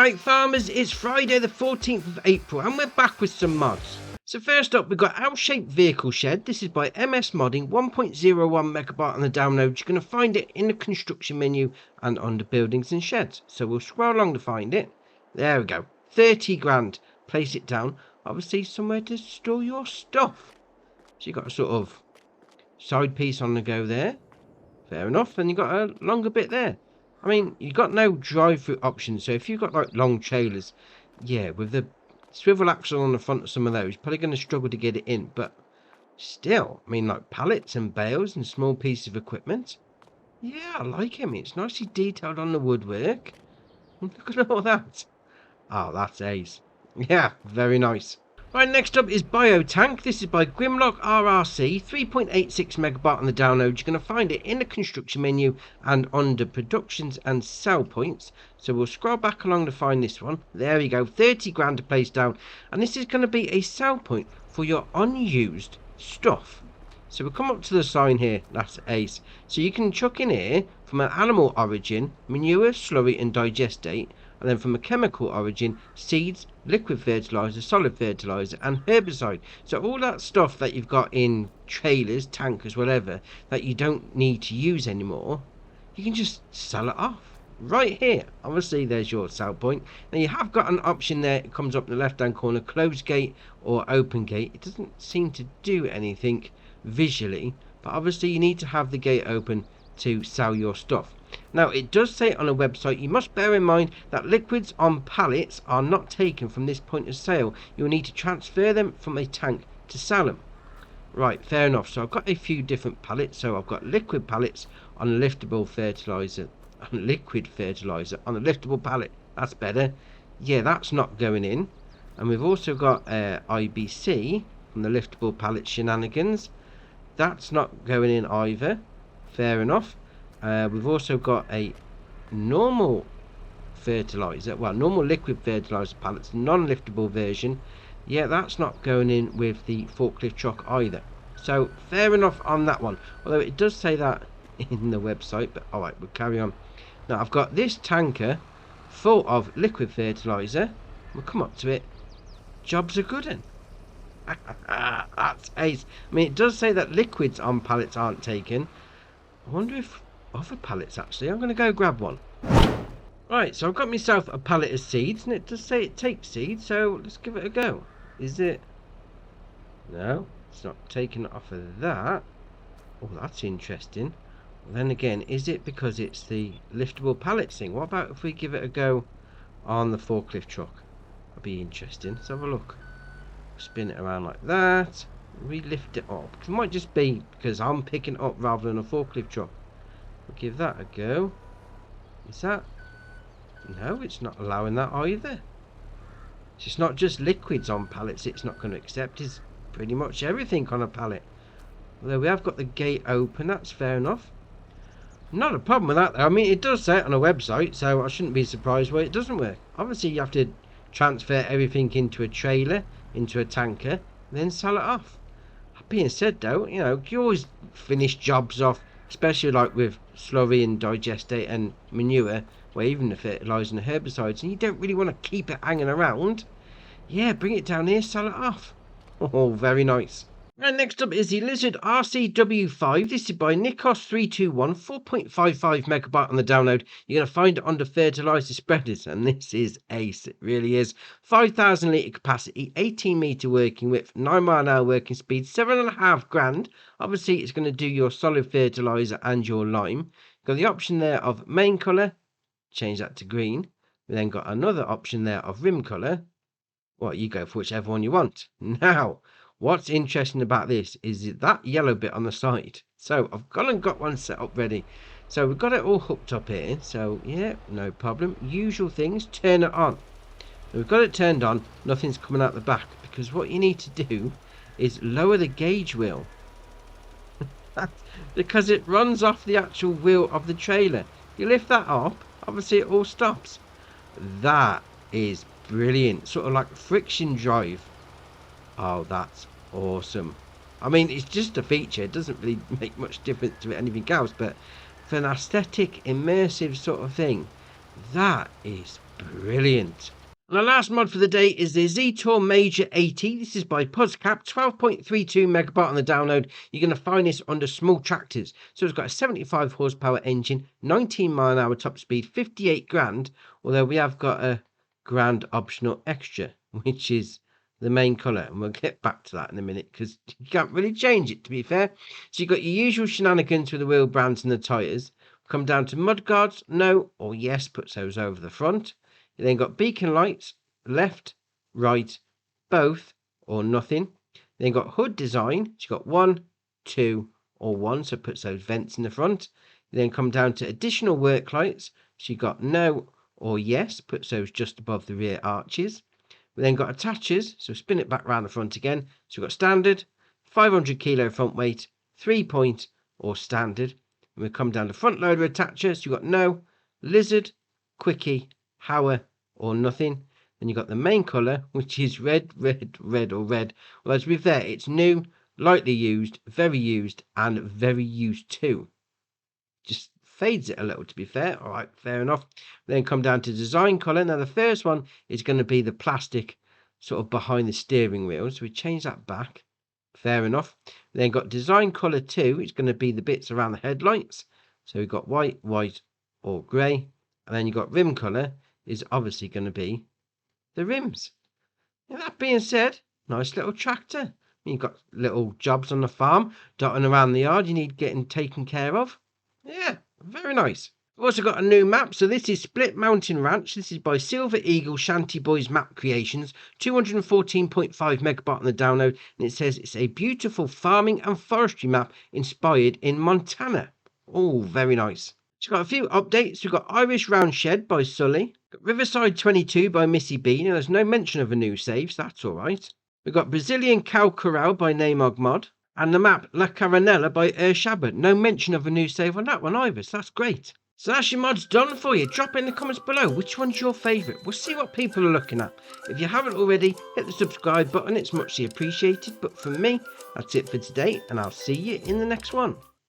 Right farmers, it's Friday the 14th of April and we're back with some mods. So first up we've got L-shaped vehicle shed. This is by MS Modding, 1.01 megabyte on the download. You're going to find it in the construction menu and under buildings and sheds. So we'll scroll along to find it. There we go, 30 grand. Place it down, obviously somewhere to store your stuff. So you've got a sort of side piece on the go there. Fair enough, and you've got a longer bit there. I mean, you've got no drive-through option, so if you've got like long trailers, yeah, with the swivel axle on the front of some of those, you're probably going to struggle to get it in. But still, I mean, like pallets and bales and small pieces of equipment. Yeah, I like it. I mean, it's nicely detailed on the woodwork. Look at all that. Oh, that's ace. Yeah, very nice. Right, next up is Biotank. This is by Grimlock RRC, 3.86 megabyte on the download. You're going to find it in the construction menu and under productions and sell points. So we'll scroll back along to find this one. There we go, 30 grand to place down. And this is going to be a sell point for your unused stuff. So we'll come up to the sign here, that's ace. So you can chuck in here from an animal origin, manure, slurry and digestate. And then from a chemical origin, seeds, liquid fertilizer, solid fertilizer and herbicide. So all that stuff that you've got in trailers, tankers, whatever, that you don't need to use anymore, you can just sell it off right here. Obviously there's your sell point. Now you have got an option there, it comes up in the left hand corner, close gate or open gate. It doesn't seem to do anything visually, but obviously you need to have the gate open to sell your stuff. Now it does say on a website, you must bear in mind that liquids on pallets are not taken from this point of sale. You'll need to transfer them from a tank to sell them. Right, fair enough. So I've got a few different pallets. So I've got liquid pallets on liftable fertilizer, and liquid fertilizer on a liftable pallet. That's better. Yeah, that's not going in. And we've also got IBC from the liftable pallet shenanigans. That's not going in either. Fair enough. We've also got a normal fertilizer, well, normal liquid fertilizer pallets, non-liftable version. Yeah, that's not going in with the forklift truck either. So fair enough on that one, although it does say that in the website. But all right, we'll carry on. Now I've got this tanker full of liquid fertilizer. We'll come up to it. Jobs are good in. That's ace. I mean, it does say that liquids on pallets aren't taken. I wonder if other pallets actually. I'm going to go grab one. Right, so I've got myself a pallet of seeds, and it does say it takes seeds, so let's give it a go. Is it? No, it's not taken off of that. Oh, that's interesting. Well, then again, is it because it's the liftable pallets thing? What about if we give it a go on the forklift truck? That'd be interesting. Let's have a look. Spin it around like that. Re-lift it up. It might just be because I'm picking it up rather than a forklift truck. We'll give that a go. Is that? No, it's not allowing that either. It's not just liquids on pallets it's not going to accept. It's pretty much everything on a pallet. Although we have got the gate open, that's fair enough. Not a problem with that though. I mean, it does say it on a website, so I shouldn't be surprised why it doesn't work. Obviously you have to transfer everything into a trailer, into a tanker, then sell it off. That being said though, you know, you always finish jobs off, especially like with slurry and digestate and manure, where even the fertilizer and the herbicides, and you don't really want to keep it hanging around. Yeah, bring it down here, sell it off. Oh, very nice. And next up is the Lizard RCW5. This is by Nikos321, 4.55 megabyte on the download. You're going to find it under fertilizer spreaders, and this is ace. It really is. 5,000 litre capacity, 18 metre working width, 9 mile an hour working speed, 7.5 grand. Obviously, it's going to do your solid fertilizer and your lime. Got the option there of main colour, change that to green. We then got another option there of rim colour. Well, you go for whichever one you want. Now, what's interesting about this is that yellow bit on the side. So I've gone and got one set up ready. So we've got it all hooked up here. So yeah, no problem. Usual things, turn it on. We've got it turned on, nothing's coming out the back, because what you need to do is lower the gauge wheel. Because it runs off the actual wheel of the trailer. You lift that up, obviously it all stops. That is brilliant. Sort of like friction drive. Oh, that's awesome. I mean, it's just a feature. It doesn't really make much difference to anything else. But for an aesthetic, immersive sort of thing, that is Brilliant. And the last mod for the day is the Z-Tour Major 80. This is by Puzzcap, 12.32 megabyte on the download. You're going to find this under small tractors. So it's got a 75 horsepower engine, 19 mile an hour top speed, 58 grand. Although we have got a grand optional extra, which is the main colour. And we'll get back to that in a minute because you can't really change it, to be fair. So you've got your usual shenanigans with the wheel brands and the tyres. Come down to mud guards, no or yes, puts those over the front. You then got beacon lights, left, right, both, or nothing. Then got hood design. So you've got 1, 2, or 1, so it puts those vents in the front. You then come down to additional work lights. So you've got no or yes, puts those just above the rear arches. We then got attachers, so spin it back around the front again. So we've got standard, 500 kilo front weight, 3-point, or standard. And we come down to front loader attacher. So you've got no, lizard, quickie, Hower, or nothing. Then you've got the main colour, which is red, red, red, or red. Well, to be fair, it's new, lightly used, and very used too. Just fades it a little, to be fair. All right, fair enough. Then come down to design colour. Now, the first one is going to be the plastic sort of behind the steering wheel. So we change that back. Fair enough. Then got design colour 2. It's going to be the bits around the headlights. So we've got white, or grey. And then you've got rim colour is obviously going to be the rims. Now, that being said, nice little tractor. You've got little jobs on the farm, dotting around the yard you need getting taken care of. Yeah, very nice. I've also got a new map. So this is Split Mountain Ranch. This is by Silver Eagle Shanty Boys Map Creations. 214.5 megabyte on the download. And it says it's a beautiful farming and forestry map inspired in Montana. Oh, very nice. It's got a few updates. We've got Irish Round Shed by Sully. Got Riverside 22 by Missy B. Now, there's no mention of a new save, so that's alright. We've got Brazilian Cow Corral by Namog Mod. And the map La Caranella by Shabba. No mention of a new save on that one either, so that's great. So that's your mods done for you. Drop it in the comments below which one's your favourite. We'll see what people are looking at. If you haven't already, hit the subscribe button. It's muchly appreciated. But for me, that's it for today, and I'll see you in the next one.